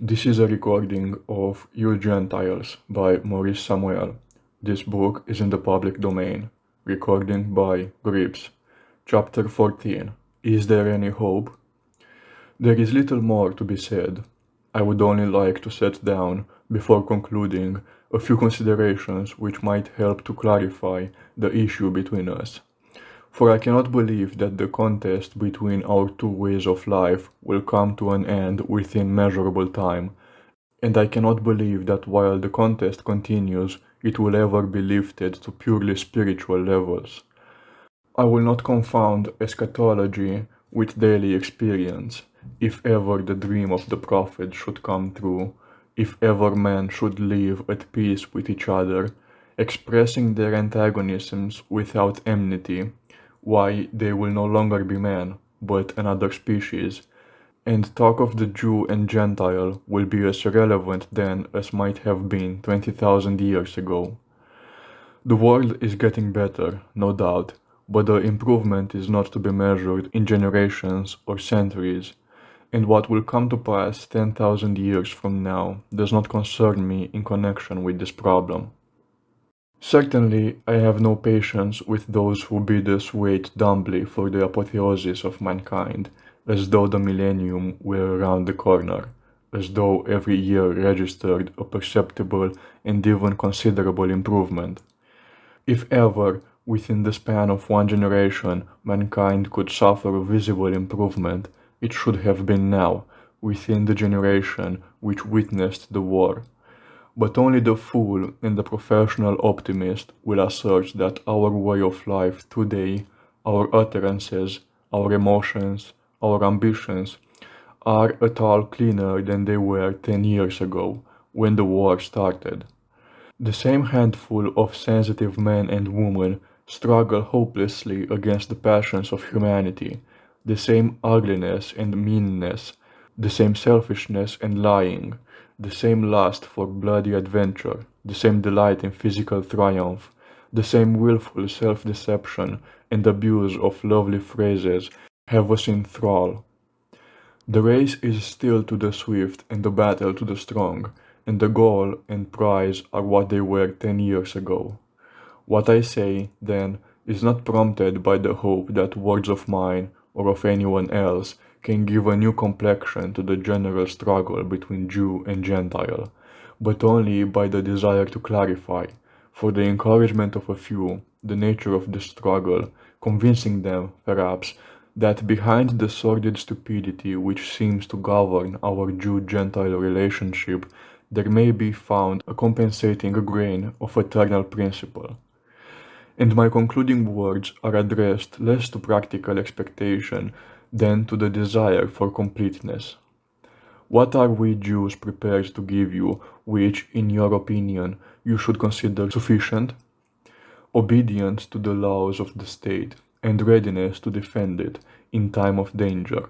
This is a recording of You Gentiles by Maurice. This book is in the public domain. Recording by Grips. Chapter 14. Is there any hope? There is little more to be said. I would only like to set down, before concluding, a few considerations which might help to clarify the issue between us. For I cannot believe that the contest between our two ways of life will come to an end within measurable time, and I cannot believe that while the contest continues, it will ever be lifted to purely spiritual levels. I will not confound eschatology with daily experience. If ever the dream of the prophet should come true, if ever men should live at peace with each other, expressing their antagonisms without enmity, why they will no longer be men, but another species, and talk of the Jew and Gentile will be as relevant then as might have been 20,000 years ago. The world is getting better, no doubt, but the improvement is not to be measured in generations or centuries, and what will come to pass 10,000 years from now does not concern me in connection with this problem. Certainly, I have no patience with those who bid us wait dumbly for the apotheosis of mankind, as though the millennium were around the corner, as though every year registered a perceptible and even considerable improvement. If ever, within the span of one generation, mankind could suffer a visible improvement, it should have been now, within the generation which witnessed the war. But only the fool and the professional optimist will assert that our way of life today, our utterances, our emotions, our ambitions, are at all cleaner than they were 10 years ago, when the war started. The same handful of sensitive men and women struggle hopelessly against the passions of humanity, the same ugliness and meanness, the same selfishness and lying, the same lust for bloody adventure, the same delight in physical triumph, the same willful self-deception and abuse of lovely phrases have us in thrall. The race is still to the swift and the battle to the strong, and the goal and prize are what they were 10 years ago. What I say, then, is not prompted by the hope that words of mine or of anyone else can give a new complexion to the general struggle between Jew and Gentile, but only by the desire to clarify, for the encouragement of a few, the nature of the struggle, convincing them, perhaps, that behind the sordid stupidity which seems to govern our Jew-Gentile relationship, there may be found a compensating grain of eternal principle. And my concluding words are addressed less to practical expectation than to the desire for completeness. What are we Jews prepared to give you, which, in your opinion, you should consider sufficient? Obedience to the laws of the state, and readiness to defend it in time of danger.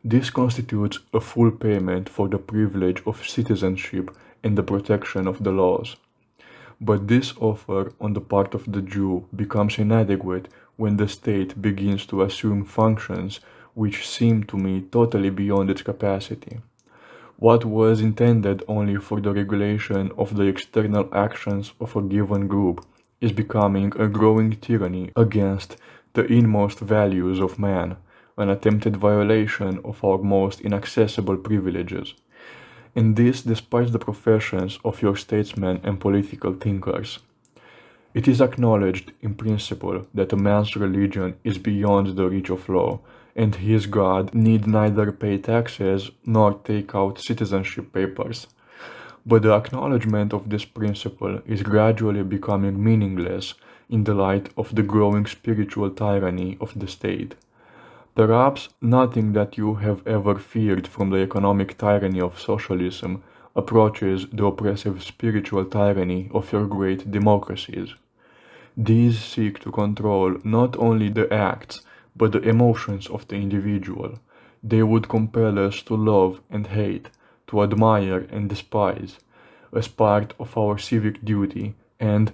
This constitutes a full payment for the privilege of citizenship and the protection of the laws. But this offer on the part of the Jew becomes inadequate when the state begins to assume functions which seem to me totally beyond its capacity. What was intended only for the regulation of the external actions of a given group is becoming a growing tyranny against the inmost values of man, an attempted violation of our most inaccessible privileges. And this despite the professions of your statesmen and political thinkers. It is acknowledged in principle that a man's religion is beyond the reach of law, and his God need neither pay taxes nor take out citizenship papers. But the acknowledgement of this principle is gradually becoming meaningless in the light of the growing spiritual tyranny of the state. Perhaps nothing that you have ever feared from the economic tyranny of socialism approaches the oppressive spiritual tyranny of your great democracies. These seek to control not only the acts, but the emotions of the individual. They would compel us to love and hate, to admire and despise, as part of our civic duty, and,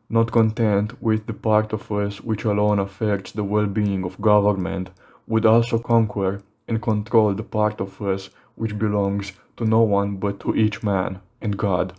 not content with the part of us which alone affects the well-being of government, would also conquer and control the part of us which belongs to no one but to each man and God.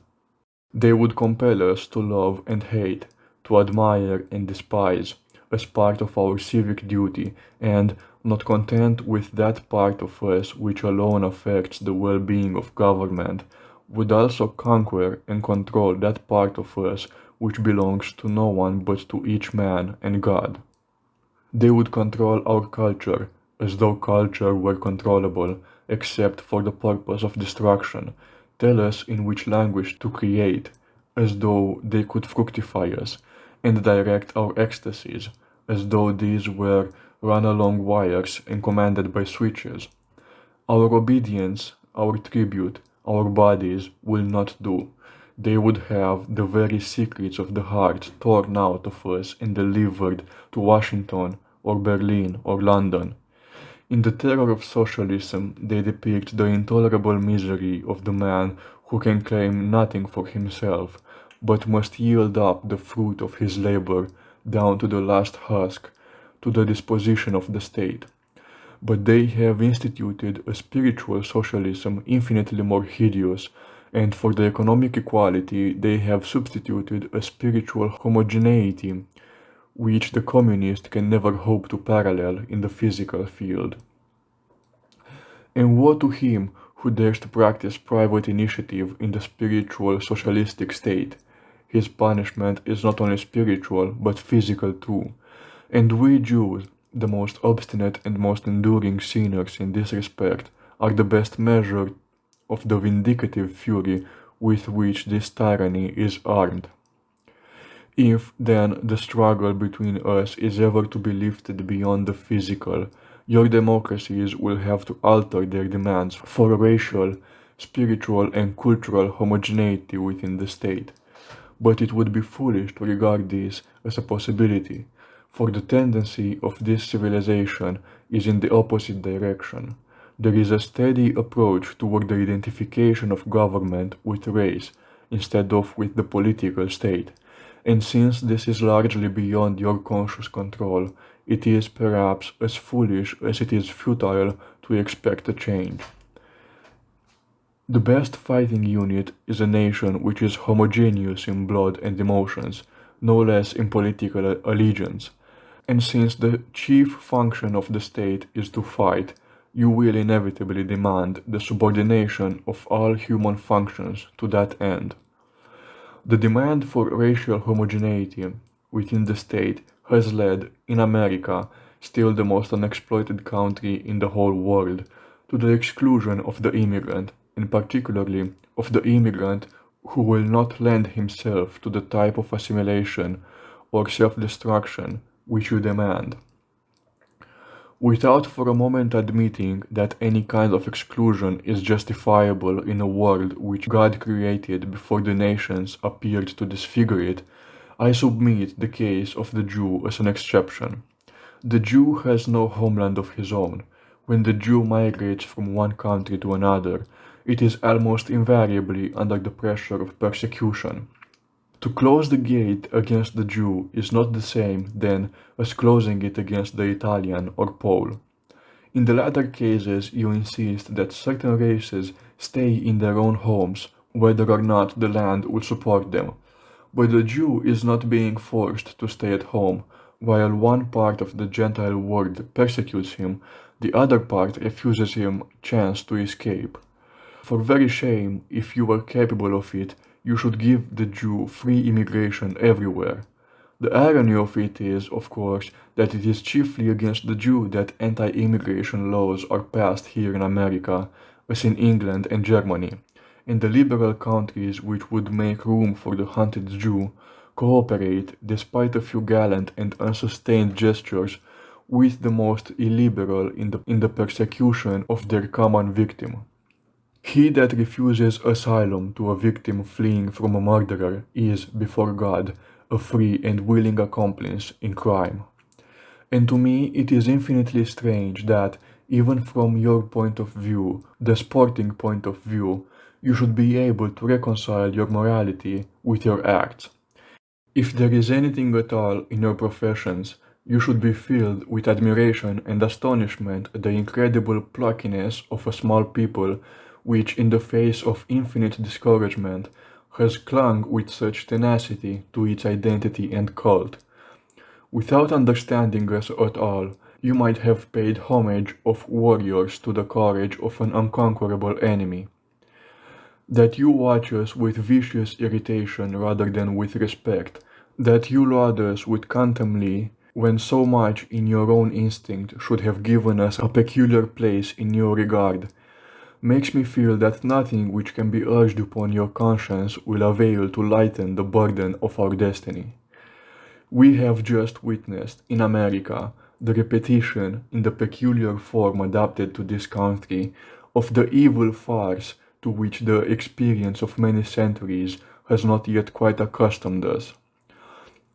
They would compel us to love and hate, to admire and despise, as part of our civic duty, and, not content with that part of us which alone affects the well-being of government, would also conquer and control that part of us which belongs to no one but to each man and God. They would control our culture, as though culture were controllable, except for the purpose of destruction, tell us in which language to create, as though they could fructify us, and direct our ecstasies, as though these were run along wires and commanded by switches. Our obedience, our tribute, our bodies will not do. They would have the very secrets of the heart torn out of us and delivered to Washington or Berlin or London. In the terror of socialism, they depict the intolerable misery of the man who can claim nothing for himself, but must yield up the fruit of his labor down to the last husk, to the disposition of the state. But they have instituted a spiritual socialism infinitely more hideous, and for the economic equality they have substituted a spiritual homogeneity, which the communist can never hope to parallel in the physical field. And woe to him who dares to practice private initiative in the spiritual socialistic state. His punishment is not only spiritual, but physical too. And we Jews, the most obstinate and most enduring sinners in this respect, are the best measure of the vindicative fury with which this tyranny is armed. If, then, the struggle between us is ever to be lifted beyond the physical, your democracies will have to alter their demands for racial, spiritual, and cultural homogeneity within the state. But it would be foolish to regard this as a possibility, for the tendency of this civilization is in the opposite direction. There is a steady approach toward the identification of government with race, instead of with the political state. And since this is largely beyond your conscious control, it is perhaps as foolish as it is futile to expect a change. The best fighting unit is a nation which is homogeneous in blood and emotions, no less in political allegiance. And since the chief function of the state is to fight, you will inevitably demand the subordination of all human functions to that end. The demand for racial homogeneity within the state has led, in America, still the most unexploited country in the whole world, to the exclusion of the immigrant, and particularly of the immigrant who will not lend himself to the type of assimilation or self-destruction which you demand. Without for a moment admitting that any kind of exclusion is justifiable in a world which God created before the nations appeared to disfigure it, I submit the case of the Jew as an exception. The Jew has no homeland of his own. When the Jew migrates from one country to another, it is almost invariably under the pressure of persecution. To close the gate against the Jew is not the same, then, as closing it against the Italian or Pole. In the latter cases, you insist that certain races stay in their own homes, whether or not the land will support them. But the Jew is not being forced to stay at home. While one part of the Gentile world persecutes him, the other part refuses him chance to escape. For very shame, if you are capable of it, you should give the Jew free immigration everywhere. The irony of it is, of course, that it is chiefly against the Jew that anti-immigration laws are passed here in America, as in England and Germany, and the liberal countries which would make room for the hunted Jew cooperate, despite a few gallant and unsustained gestures, with the most illiberal in the persecution of their common victim. He that refuses asylum to a victim fleeing from a murderer is, before God, a free and willing accomplice in crime. And to me it is infinitely strange that, even from your point of view, the sporting point of view, you should be able to reconcile your morality with your acts. If there is anything at all in your professions, you should be filled with admiration and astonishment at the incredible pluckiness of a small people which in the face of infinite discouragement has clung with such tenacity to its identity and cult. Without understanding us at all, you might have paid homage of warriors to the courage of an unconquerable enemy. That you watch us with vicious irritation rather than with respect, that you laud us with contumely when so much in your own instinct should have given us a peculiar place in your regard, makes me feel that nothing which can be urged upon your conscience will avail to lighten the burden of our destiny. We have just witnessed, in America, the repetition, in the peculiar form adapted to this country, of the evil farce to which the experience of many centuries has not yet quite accustomed us.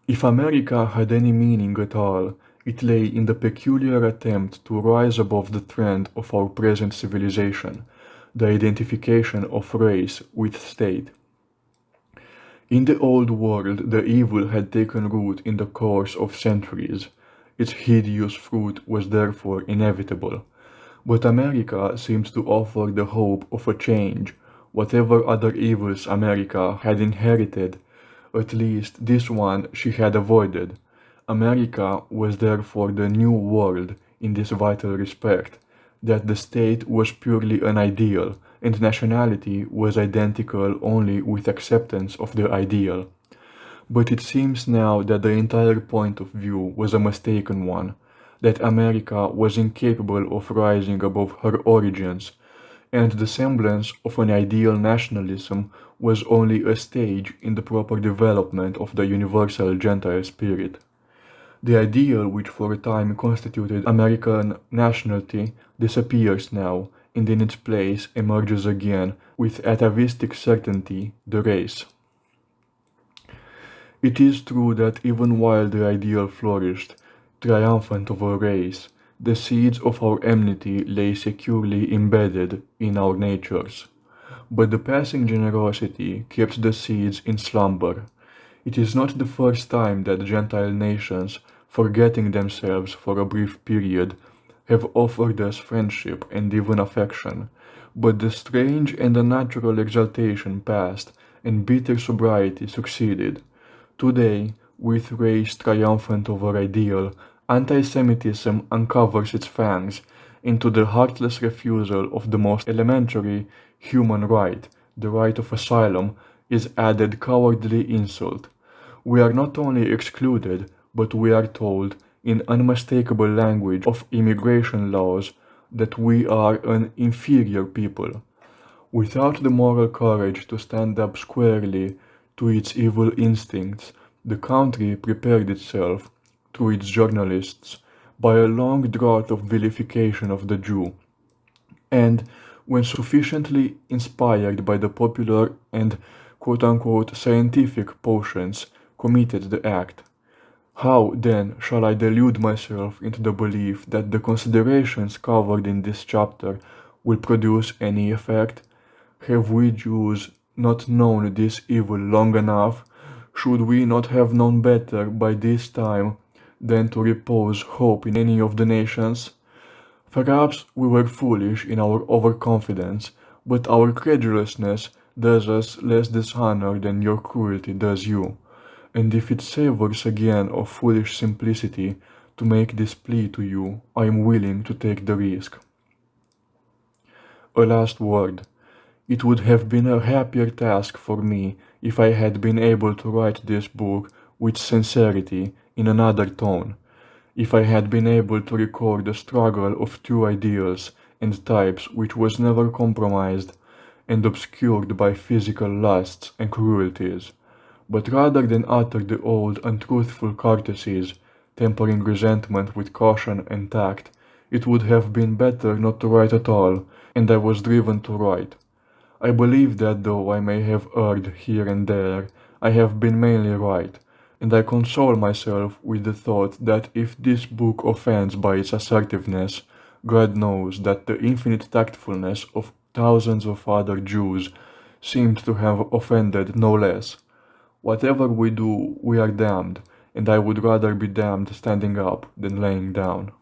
If America had any meaning at all, it lay in the peculiar attempt to rise above the trend of our present civilization, the identification of race with state. In the old world the evil had taken root in the course of centuries. Its hideous fruit was therefore inevitable. But America seems to offer the hope of a change. Whatever other evils America had inherited, at least this one she had avoided. America was therefore the new world in this vital respect, that the state was purely an ideal, and nationality was identical only with acceptance of the ideal. But it seems now that the entire point of view was a mistaken one, that America was incapable of rising above her origins, and the semblance of an ideal nationalism was only a stage in the proper development of the universal Gentile spirit. The ideal which for a time constituted American nationality disappears now, and in its place emerges again, with atavistic certainty, the race. It is true that even while the ideal flourished, triumphant over race, the seeds of our enmity lay securely embedded in our natures. But the passing generosity kept the seeds in slumber. It is not the first time that Gentile nations, forgetting themselves for a brief period, have offered us friendship and even affection, but the strange and unnatural exaltation passed, and bitter sobriety succeeded. Today, with race triumphant over ideal, anti-Semitism uncovers its fangs into the heartless refusal of the most elementary human right, the right of asylum, is added cowardly insult. We are not only excluded, but we are told, in unmistakable language of immigration laws, that we are an inferior people. Without the moral courage to stand up squarely to its evil instincts, the country prepared itself, through its journalists, by a long drought of vilification of the Jew, and, when sufficiently inspired by the popular and quote-unquote scientific potions, committed the act. How, then, shall I delude myself into the belief that the considerations covered in this chapter will produce any effect? Have we Jews not known this evil long enough? Should we not have known better by this time than to repose hope in any of the nations? Perhaps we were foolish in our overconfidence, but our credulousness does us less dishonor than your cruelty does you. And if it savors again of foolish simplicity to make this plea to you, I am willing to take the risk. A last word. It would have been a happier task for me if I had been able to write this book with sincerity in another tone, if I had been able to record the struggle of two ideals and types which was never compromised and obscured by physical lusts and cruelties. But rather than utter the old untruthful courtesies, tempering resentment with caution and tact, it would have been better not to write at all, and I was driven to write. I believe that though I may have erred here and there, I have been mainly right, and I console myself with the thought that if this book offends by its assertiveness, God knows that the infinite tactfulness of thousands of other Jews seemed to have offended no less. Whatever we do, we are damned, and I would rather be damned standing up than laying down.